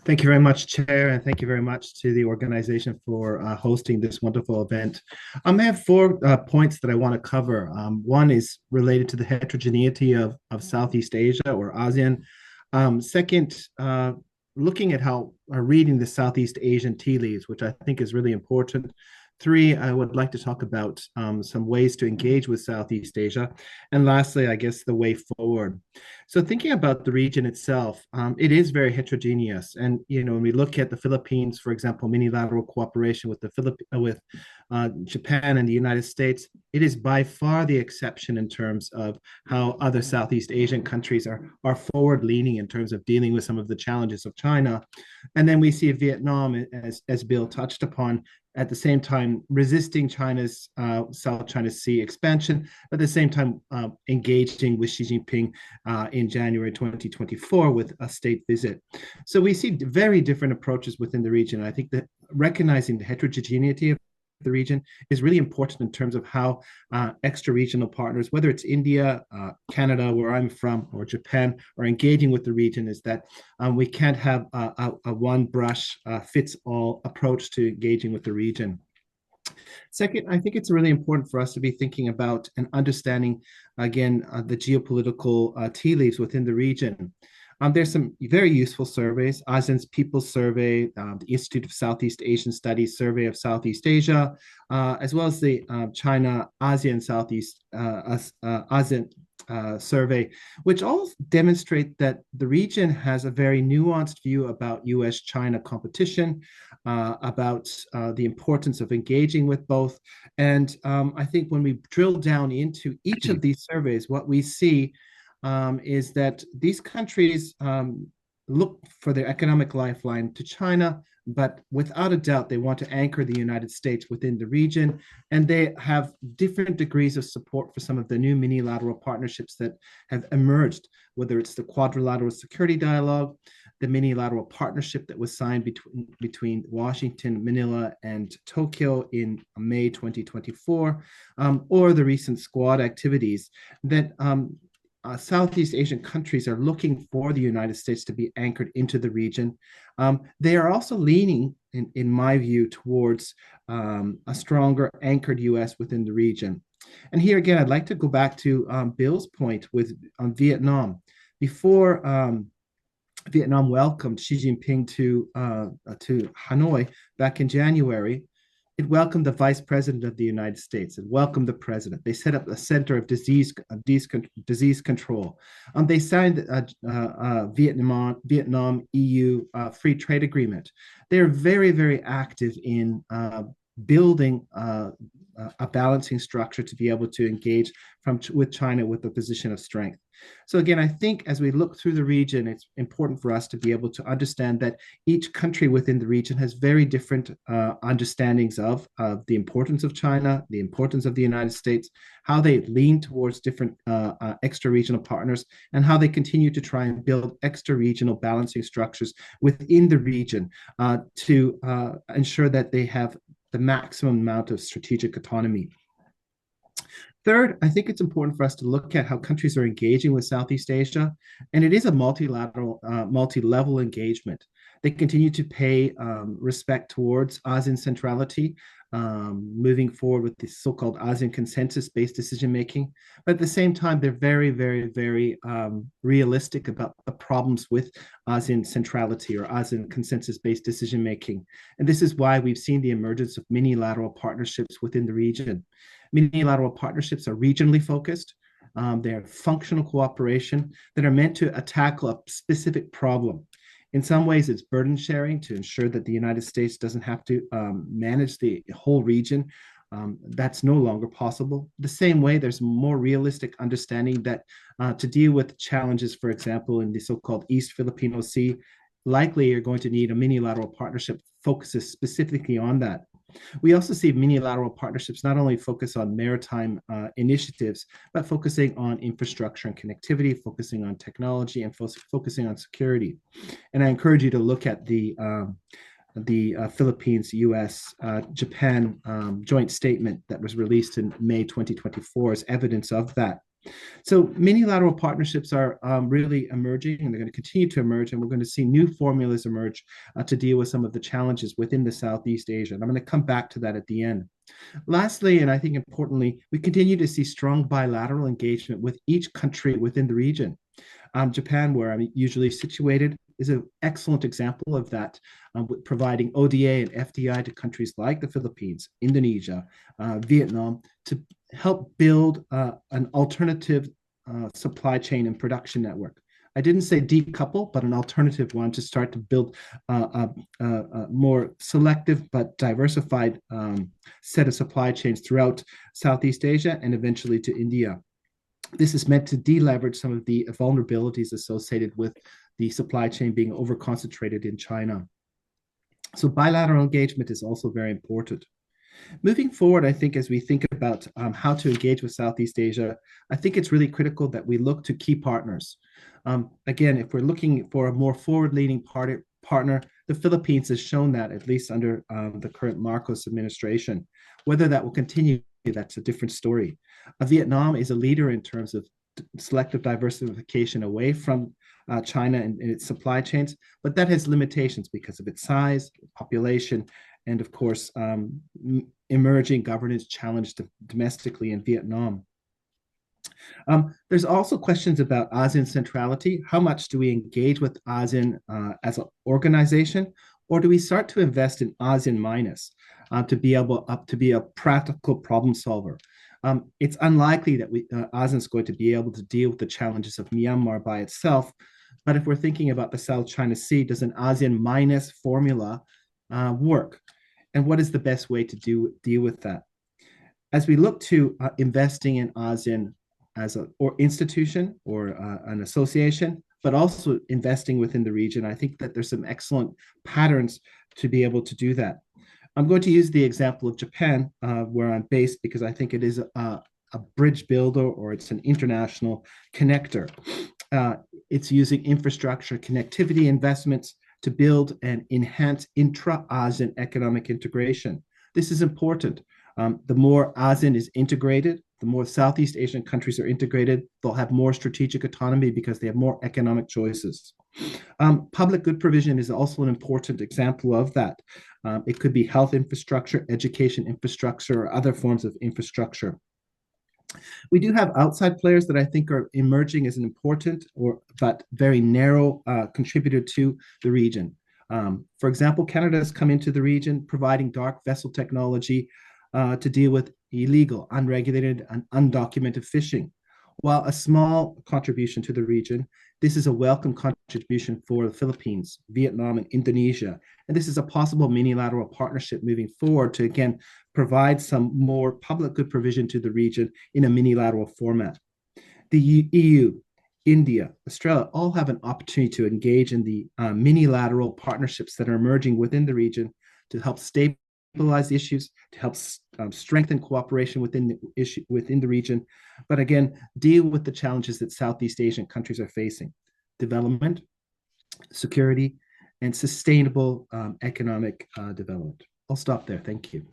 Thank you very much, Chair, and thank you very much to the organization for hosting this wonderful event. I have four points that I want to cover. One is related to the heterogeneity of Southeast Asia or ASEAN. Second, looking at how reading the Southeast Asian tea leaves, which I think is really important. Three, I would like to talk about some ways to engage with Southeast Asia. And lastly, I guess the way forward. So thinking about the region itself, it is very heterogeneous. And, when we look at the Philippines, for example, minilateral cooperation with Japan and the United States, it is by far the exception in terms of how other Southeast Asian countries are forward-leaning in terms of dealing with some of the challenges of China. And then we see Vietnam, as Bill touched upon, at the same time resisting China's South China Sea expansion, at the same time engaging with Xi Jinping in January 2024 with a state visit. So we see very different approaches within the region. I think that recognizing the heterogeneity of the region is really important in terms of how extra-regional partners, whether it's India, Canada, where I'm from, or Japan, are engaging with the region, is that we can't have a one-brush-fits-all approach to engaging with the region. Second, I think it's really important for us to be thinking about and understanding, again, the geopolitical tea leaves within the region. There's some very useful surveys. ASEAN's People's Survey, the Institute of Southeast Asian Studies Survey of Southeast Asia, as well as the China ASEAN Southeast ASEAN survey, which all demonstrate that the region has a very nuanced view about US-China competition, about the importance of engaging with both. And I think when we drill down into each of these surveys, what we see is that these countries look for their economic lifeline to China, but without a doubt, they want to anchor the United States within the region, and they have different degrees of support for some of the new minilateral partnerships that have emerged, whether it's the Quadrilateral Security Dialogue, the minilateral partnership that was signed between Washington, Manila, and Tokyo in May 2024, or the recent Squad activities that Southeast Asian countries are looking for the United States to be anchored into the region. They are also leaning, in my view, towards a stronger anchored US within the region. And here again, I'd like to go back to Bill's point with Vietnam. Before Vietnam welcomed Xi Jinping to Hanoi back in January, it welcomed the vice president of the United States. It welcomed the president. They set up a center of disease control. They signed Vietnam EU free trade agreement. They're very, very active in building a balancing structure to be able to engage with China with a position of strength. So again, I think as we look through the region, it's important for us to be able to understand that each country within the region has very different understandings of the importance of China, the importance of the United States, how they lean towards different extra-regional partners, and how they continue to try and build extra-regional balancing structures within the region to ensure that they have the maximum amount of strategic autonomy. Third, I think it's important for us to look at how countries are engaging with Southeast Asia, and it is a multilateral, multi-level engagement. They continue to pay respect towards ASEAN centrality, moving forward with the so-called ASEAN consensus-based decision-making. But at the same time, they're very, very, very realistic about the problems with ASEAN centrality or ASEAN consensus-based decision-making. And this is why we've seen the emergence of minilateral partnerships within the region. Minilateral partnerships are regionally focused. They're functional cooperation that are meant to tackle a specific problem. In some ways, it's burden sharing to ensure that the United States doesn't have to manage the whole region. That's no longer possible. The same way, there's more realistic understanding that to deal with challenges, for example, in the so-called East Filipino Sea, likely you're going to need a minilateral partnership focuses specifically on that. We also see minilateral partnerships not only focus on maritime initiatives, but focusing on infrastructure and connectivity, focusing on technology, and focusing on security. And I encourage you to look at the Philippines, US, Japan joint statement that was released in May 2024 as evidence of that. So many-lateral partnerships are really emerging, and they're going to continue to emerge, and we're going to see new formulas emerge to deal with some of the challenges within the Southeast Asia. And I'm going to come back to that at the end. Lastly, and I think importantly, we continue to see strong bilateral engagement with each country within the region. Japan, where I'm usually situated, is an excellent example of that, providing ODA and FDI to countries like the Philippines, Indonesia, Vietnam, to help build an alternative supply chain and production network. I didn't say decouple, but an alternative one to start to build a more selective but diversified set of supply chains throughout Southeast Asia and eventually to India. This is meant to deleverage some of the vulnerabilities associated with the supply chain being over-concentrated in China. So bilateral engagement is also very important. Moving forward, I think as we think about how to engage with Southeast Asia, I think it's really critical that we look to key partners. Again, if we're looking for a more forward-leaning partner, the Philippines has shown that, at least under the current Marcos administration. Whether that will continue, that's a different story. Vietnam is a leader in terms of selective diversification away from China and its supply chains, but that has limitations because of its size, population, and of course, emerging governance challenge domestically in Vietnam. There's also questions about ASEAN centrality. How much do we engage with ASEAN as an organization, or do we start to invest in ASEAN minus to be able to be a practical problem solver? It's unlikely that ASEAN is going to be able to deal with the challenges of Myanmar by itself. But if we're thinking about the South China Sea, does an ASEAN minus formula work? And what is the best way to deal with that? As we look to investing in ASEAN as an institution or an association, but also investing within the region, I think that there's some excellent patterns to be able to do that. I'm going to use the example of Japan, where I'm based, because I think it is a bridge builder, or it's an international connector. It's using infrastructure connectivity investments to build and enhance intra-ASEAN economic integration. This is important. The more ASEAN is integrated, the more Southeast Asian countries are integrated, they'll have more strategic autonomy because they have more economic choices. Public good provision is also an important example of that. It could be health infrastructure, education infrastructure, or other forms of infrastructure. We do have outside players that I think are emerging as an important but very narrow contributor to the region. For example, Canada has come into the region providing dark vessel technology to deal with illegal, unregulated, and undocumented fishing. While a small contribution to the region, this is a welcome contribution for the Philippines, Vietnam, and Indonesia. And this is a possible mini-lateral partnership moving forward to, again, provide some more public good provision to the region in a mini-lateral format. The EU, India, Australia all have an opportunity to engage in the mini-lateral partnerships that are emerging within the region to help stabilize issues, to help strengthen cooperation within the region, but again, deal with the challenges that Southeast Asian countries are facing: development, security, and sustainable economic development. I'll stop there. Thank you.